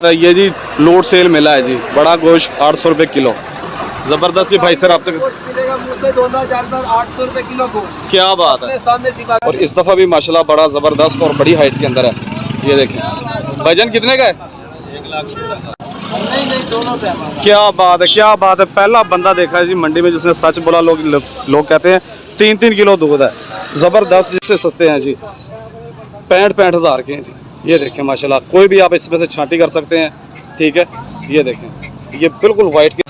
ये जी load cell मिला है जी, बड़ा गोश्त 800 रुपये किलो। ज़बरदस्त। ये भाई सर आप तक मिलेगा मुझसे 800 रुपये किलो गोश्त। क्या बात है। और इस दफ़ा भी माशाल्लाह बड़ा ज़बरदस्त और बड़ी हाइट के अंदर है। ये देखें भाईजान कितने का है? 1 लाख नहीं दोनों पे। क्या बात है, क्या बात है। पहला बंदा देखा है जी मंडी में जिसने सच बोला। लोग कहते हैं 3-3 किलो दूध है। ज़बरदस्त। जिससे सस्ते हैं जी, 65 हज़ार के हैं जी। ये देखें माशाल्लाह, कोई भी आप इसमें से छांटी कर सकते हैं। ठीक है, ये देखें ये बिल्कुल वाइट के।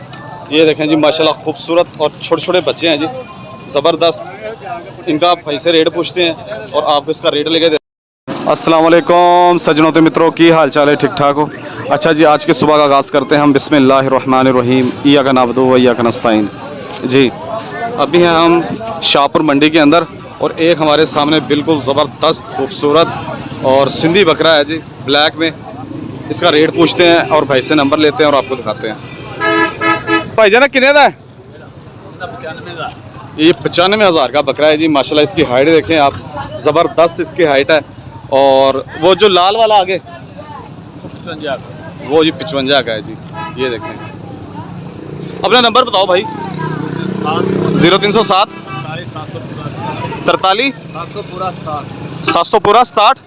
ये देखें जी माशाल्लाह खूबसूरत और छोटे छोटे बच्चे हैं जी, ज़बरदस्त। इनका आप भाई से रेट पूछते हैं और आपको इसका रेट लेके देते हैं। अस्सलाम वालेकुम सज्जनों तो मित्रों, की हाल चाल है? ठीक ठाक हो? अच्छा जी, आज के सुबह का आगाज़ करते हैं हम बिस्मिल्लाहिर्रहमानिर्रहीम इय्याका नअबुदु व इय्याका नस्तईन। जी अभी हैं हम शाहपुर मंडी के अंदर और एक हमारे सामने बिल्कुल ज़बरदस्त खूबसूरत और सिंधी बकरा है जी, ब्लैक में। इसका रेट पूछते हैं और भाई से नंबर लेते हैं और आपको दिखाते हैं। भाई जाना कितने का है? ये 95,000 का बकरा है जी माशाल्लाह। इसकी हाइट देखें आप, ज़बरदस्त इसकी हाइट है। और वो जो लाल वाला आगे वो जी 55 का है जी। ये देखें, अपना नंबर बताओ भाई। 0307 43 700 पूरा 60।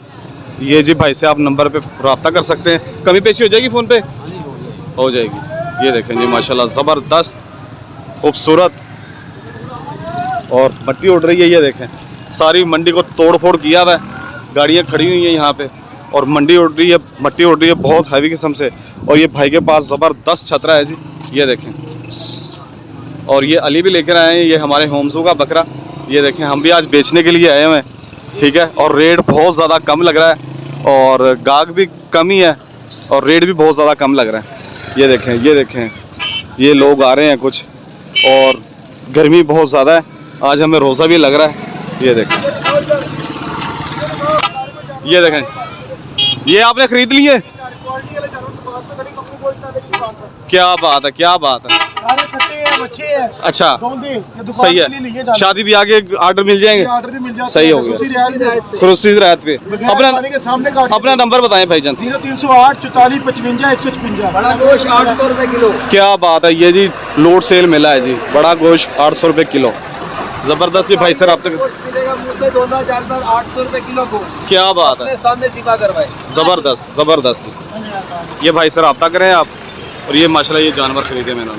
ये जी भाई से आप नंबर पे रब्ता कर सकते हैं। कमी पेशी हो जाएगी फ़ोन पे? हो जाएगी। ये देखें जी माशाल्लाह ज़बरदस्त खूबसूरत और मट्टी उड़ रही है। ये देखें सारी मंडी को तोड़ फोड़ किया हुआ है, गाड़ियाँ खड़ी हुई हैं यहाँ पे और मंडी उड़ रही है, मट्टी उड़ रही है बहुत हैवी किस्म से। और ये भाई के पास ज़बरदस्त छतरा है जी। ये देखें, और ये अली भी लेकर आए हैं, ये हमारे होमजू का बकरा। ये देखें हम भी आज बेचने के लिए आए हुए हैं। ठीक है, और रेट बहुत ज़्यादा कम लग रहा है और गाहक भी कम ही है और रेट भी बहुत ज़्यादा कम लग रहा है। ये देखें, ये देखें ये लोग आ रहे हैं कुछ, और गर्मी बहुत ज़्यादा है, आज हमें रोज़ा भी लग रहा है। ये देखें, ये देखें ये आपने ख़रीद लिए? क्या बात है, क्या बात है। अच्छा सही है, शादी ब्याह के आर्डर मिल जाएंगे। सही हो गया, खुर्शीद रात पे। अपना नंबर बताएं भाईजान। 0308 44 55 156। बड़ा गोश्त 800 रुपये किलो। क्या बात है। ये जी लोड सेल मिला है जी, बड़ा गोश्त 800 रुपये किलो। ज़बरदस्त। ये भाई सर आप तक मिलेगा मुझसे 800 रुपये किलो गोश्त। क्या बात है, सामने सिपा करवाए। ज़बरदस्त ज़बरदस्त। ये भाई सर रब्ता करें आप। और ये माशाल्लाह ये जानवर खरीदे मैंने।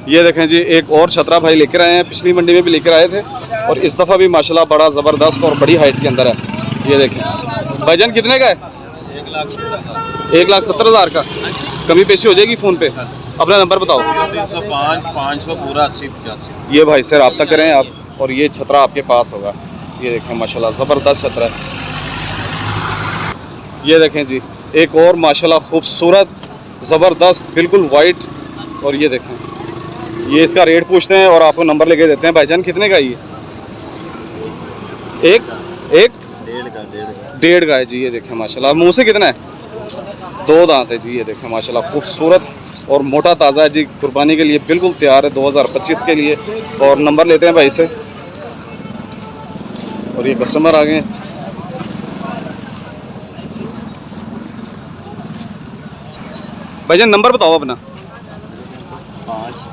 ये देखें जी एक और छतरा भाई लेकर आए हैं, पिछली मंडी में भी लेकर आए थे और इस दफ़ा भी माशाल्लाह बड़ा ज़बरदस्त और बड़ी हाइट के अंदर है। ये देखें भाईजान कितने का है? 1,70,000 का। कमी पेशी हो जाएगी फ़ोन पे? अपना नंबर बताओ। 305 500 पूरा 80 ये भाई से रब्ता करें आप और ये छतरा आपके पास होगा। ये देखें माशाल्लाह ज़बरदस्त छतरा है। ये देखें जी एक और माशाल्लाह खूबसूरत ज़बरदस्त बिल्कुल वाइट। और ये देखें ये इसका रेट पूछते हैं और आपको नंबर लेके देते हैं। भाईजान कितने का ये? एक डेढ़ का है जी। ये देखें माशाल्लाह मुँह से कितना है? 2 दांत है जी। ये देखें माशाल्लाह खूबसूरत और मोटा ताज़ा है जी, कुर्बानी के लिए बिल्कुल तैयार है 2025 के लिए। और नंबर लेते हैं भाई से और ये कस्टमर आ गए। भाईजान नंबर बताओ अपना।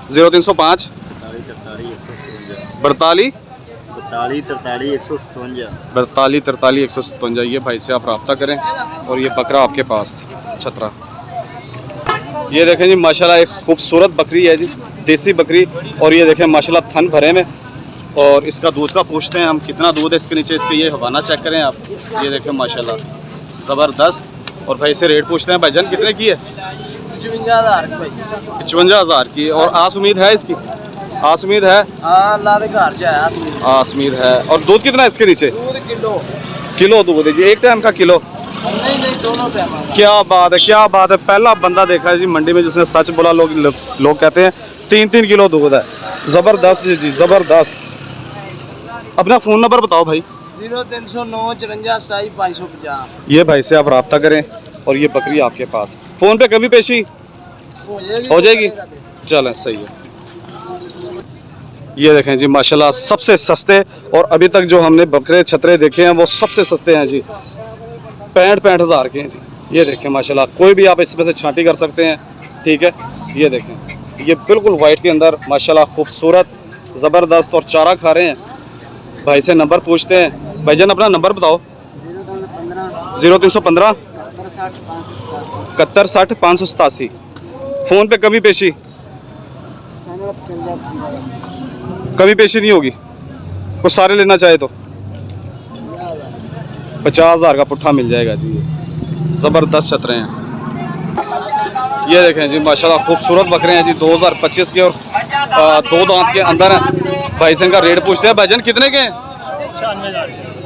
0305 42 43 157। ये भाई से आप रब्ता करें और ये बकरा आपके पास छतरा। ये देखें जी माशाल्लाह एक खूबसूरत बकरी है जी, देसी बकरी। और ये देखें माशाल्लाह थन भरे में। और इसका दूध का पूछते हैं हम कितना दूध है इसके नीचे। इसके ये हवाना चेक करें आप। ये देखें माशाल्लाह ज़बरदस्त। और भाई से रेट पूछते हैं। भाईजान कितने की है? 55,000 की। और आस उम्मीद है इसकी? आस उम्मीद है, आस उम्मीद है। और दूध कितना है इसके नीचे? किलो दूध है जी, एक टाइम का किलो? नहीं दोनों पे। क्या बात है, क्या बात है। पहला बंदा देखा है जी मंडी में जिसने सच बोला। लोग कहते हैं 3-3 किलो दूध है। ज़बरदस्त जी ज़बरदस्त। अपना फ़ोन नंबर बताओ भाई। 0309 54 27 550। ये भाई से आप रब्ता करें और ये बकरी आपके पास। फ़ोन पे कभी पेशी हो जाएगी? चलें सही है। ये देखें जी माशाल्लाह सबसे सस्ते और अभी तक जो हमने बकरे छतरे देखे हैं वो सबसे सस्ते हैं जी। 65 हज़ार के हैं जी। ये देखें माशाल्लाह, कोई भी आप इसमें से छांटी कर सकते हैं। ठीक है, ये देखें, ये बिल्कुल वाइट के अंदर माशाल्लाह खूबसूरत ज़बरदस्त और चारा खा रहे हैं। भाई से नंबर पूछते हैं। भाईजान अपना नंबर बताओ। 0315 71 60 587। फ़ोन पे कमी पेशी नहीं होगी। कुछ सारे लेना चाहे तो 50,000 का पुट्ठा मिल जाएगा जी। ये ज़बरदस्त छतरे हैं। ये देखें जी माशाल्लाह खूबसूरत बकरे हैं जी, 2025 के और 2 दांत के अंदर हैं। भाई से इनका रेट पूछते हैं। भाईजान कितने के हैं?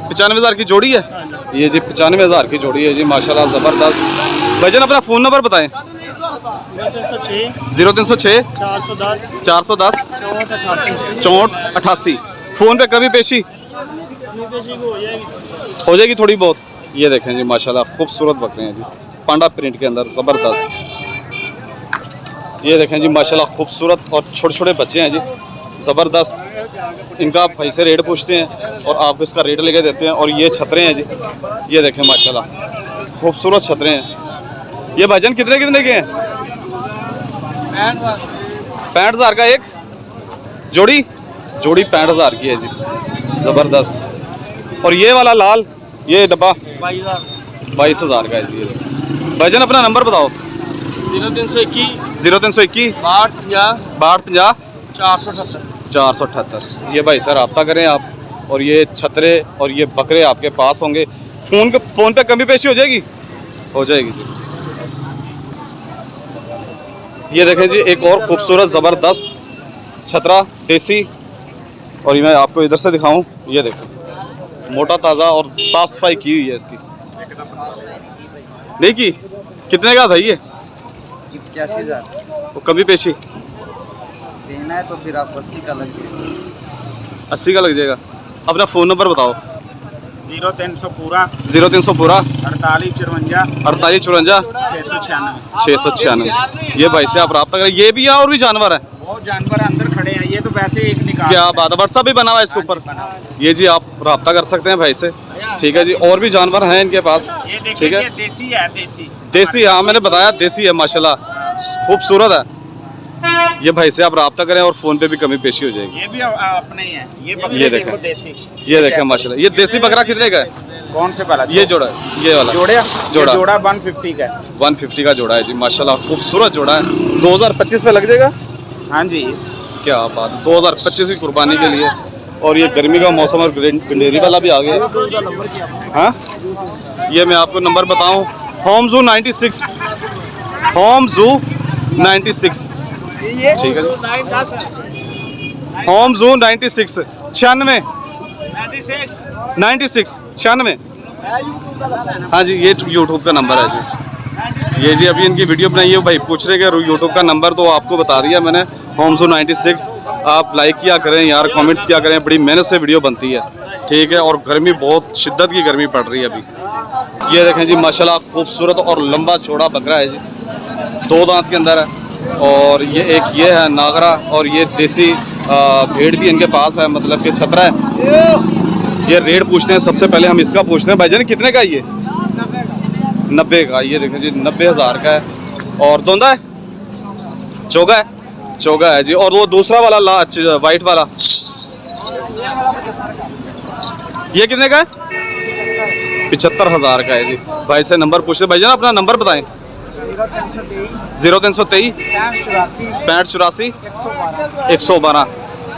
95,000 की जोड़ी है ये जी, 95,000 की जोड़ी है जी माशाल्लाह ज़बरदस्त। भाईजान अपना फ़ोन नंबर बताएं। 0306 410 6488। फ़ोन पे कभी पेशी हो जाएगी थोड़ी बहुत। ये देखें जी माशाल्लाह खूबसूरत बकरे हैं जी, पांडा प्रिंट के अंदर ज़बरदस्त। ये देखें जी माशाल्लाह खूबसूरत और छोटे छोटे बच्चे हैं जी, ज़बरदस्त। इनका आप भाई से रेट पूछते हैं और आपको इसका रेट लेके देते हैं। और ये छतरे हैं जी, ये देखें माशाल्लाह खूबसूरत छतरे हैं। ये भाईजान कितने कितने के हैं? 65,000 का एक जोड़ी 65,000 की है जी, ज़बरदस्त। और ये वाला लाल ये डब्बा 22,000 का है जी। ये भाईजान अपना नंबर बताओ। 0321 0321 6250 478। ये भाई सर रब्ता करें आप। और ये छतरे और ये बकरे आपके पास होंगे। फ़ोन पे कमी पेशी हो जाएगी? हो जाएगी जी। ये देखें जी एक और खूबसूरत ज़बरदस्त छतरा देसी। और ये मैं आपको इधर से दिखाऊं। ये देखें मोटा ताज़ा और साफ़ सफाई की हुई है इसकी। नहीं की? कितने का भाई ये? 85,000 वो कमी पेशी देना है तो फिर आप 80 का लग जाएगा। 80 का लग जाएगा। अपना फ़ोन नंबर बताओ। 0300 पूरा 0300 पूरा 48 54 48 54 696। 696। ये भाई से आप रब्ता करें। ये भी है और भी जानवर है? बहुत जानवर अंदर खड़े हैं, ये तो वैसे एक निकाल। क्या बात है, व्हाट्सअप भी बना हुआ है इसके ऊपर। ये जी आप रब्ता कर सकते हैं भाई से। ठीक है जी, और भी जानवर हैं इनके पास। ठीक है, देसी है, देसी। हाँ मैंने बताया देसी है माशाल्लाह, खूबसूरत है। ये भाई से आप रब्ता करें और फ़ोन पे भी कमी पेशी हो जाएगी। ये भी अपने ही है। ये देखें, देसी। ये देखें माशाल्लाह। ये देसी बकरा कितने का है? कौन से वाला? ये जोड़ा, ये वाला जोड़ा 150 का है। 150 का जोड़ा है जी माशाल्लाह, खूबसूरत जोड़ा है। 2025 में लग जाएगा। हाँ जी, क्या बात, 2025 की कुर्बानी के लिए। और ये गर्मी का मौसम और गंडेरी वाला भी आ गया। हाँ ये मैं आपको नंबर बताऊं। होम जू 96 होम जू 96। ठीक है जी, होम जू 96 96 96। हाँ जी ये यूट्यूब का नंबर है जी। ये जी अभी इनकी वीडियो बनाई है, भाई पूछ रहे कि यूट्यूब का नंबर, तो आपको बता दिया मैंने। होम जू 96। आप लाइक किया करें यार, कमेंट्स किया करें, बड़ी मेहनत से वीडियो बनती है। ठीक है, और गर्मी बहुत शिद्दत की गर्मी पड़ रही है अभी। ये देखें जी माशाल्लाह खूबसूरत और लंबा चौड़ा बकरा है जी, 2 दांत के अंदर है। और ये एक ये है नागरा, और ये देसी भेड़ भी इनके पास है, मतलब कि छतरा है। ये रेट पूछते हैं, सबसे पहले हम इसका पूछते हैं। भाईजान कितने का ये? 90 का। ये देखें जी 90,000 का है। और दोंदा है, चोगा है जी। और वो दूसरा वाला वाइट वाला ये कितने का है? 75,000 का है जी। भाई से नंबर पूछते। भाईजान अपना नंबर बताएं। 0323 65 84 112।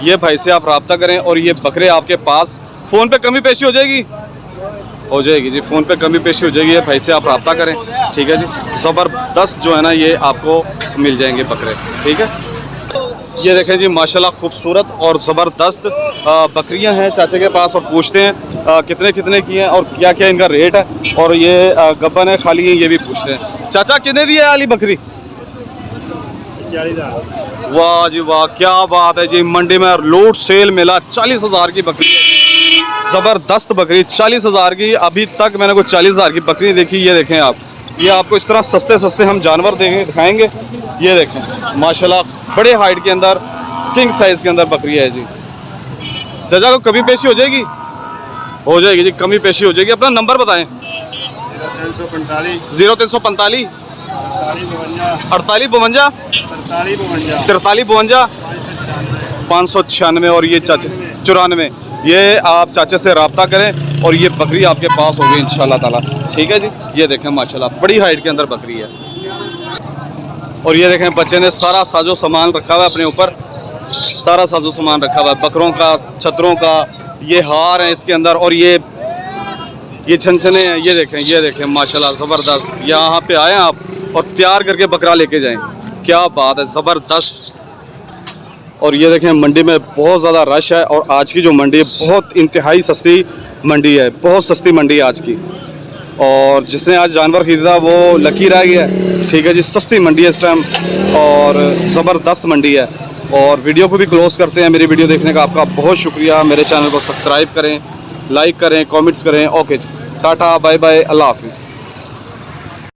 ये भाई से आप रब्ता करें और ये बकरे आपके पास। फ़ोन पे कमी पेशी हो जाएगी? हो जाएगी जी, फ़ोन पे कमी पेशी हो जाएगी। ये भाई से आप रब्ता करें। ठीक है जी, ज़बरदस्त जो है ना ये आपको मिल जाएंगे बकरे। ठीक है, ये देखें जी माशाल्लाह खूबसूरत और ज़बरदस्त बकरियां हैं चाचा के पास। और पूछते हैं कितने कितने की हैं और क्या क्या इनका रेट है। और ये गब्बन है खाली है, ये भी पूछते हैं। चाचा कितने दी है आली बकरी? 40,000। वाह जी वाह, क्या बात है जी। मंडी में लूट सेल मिला, 40,000 की बकरी है। ज़बरदस्त बकरी 40,000 की। अभी तक मैंने कोई 40,000 की बकरी देखी। ये देखें आप, ये आपको इस तरह सस्ते सस्ते हम जानवर दिखाएंगे। ये देखें माशाल्लाह बड़े हाइट के अंदर, किंग साइज़ के अंदर बकरी है जी। चाचा को कमी पेशी हो जाएगी? हो जाएगी जी, कमी पेशी हो जाएगी। अपना नंबर बताएं। 0345 48 52 43 52 596 और ये चाचे 94, ये आप चाचे से रब्ता करें और ये बकरी आपके पास होगी इंशाल्लाह ताला। ठीक है जी, ये देखें माशाल्लाह बड़ी हाइट के अंदर बकरी है। और ये देखें बच्चे ने सारा साजो सामान रखा हुआ है अपने ऊपर, सारा साजो सामान रखा हुआ है, बकरों का, छतरों का, ये हार है इसके अंदर और ये छनछने हैं। ये देखें माशाल्लाह ज़बरदस्त। यहाँ पे आए आप और तैयार करके बकरा लेके जाएं, क्या बात है, ज़बरदस्त। और ये देखें मंडी में बहुत ज़्यादा रश है और आज की जो मंडी है बहुत इंतहाई सस्ती मंडी है, बहुत सस्ती मंडी है आज की। और जिसने आज जानवर ख़रीदा वो लकी रह गया। ठीक है जी, सस्ती मंडी है इस टाइम और ज़बरदस्त मंडी है। और वीडियो को भी क्लोज़ करते हैं। मेरी वीडियो देखने का आपका बहुत शुक्रिया। मेरे चैनल को सब्सक्राइब करें, लाइक करें, कमेंट्स करें। ओके जी, टाटा, बाय बाय, अल्लाह हाफिज़।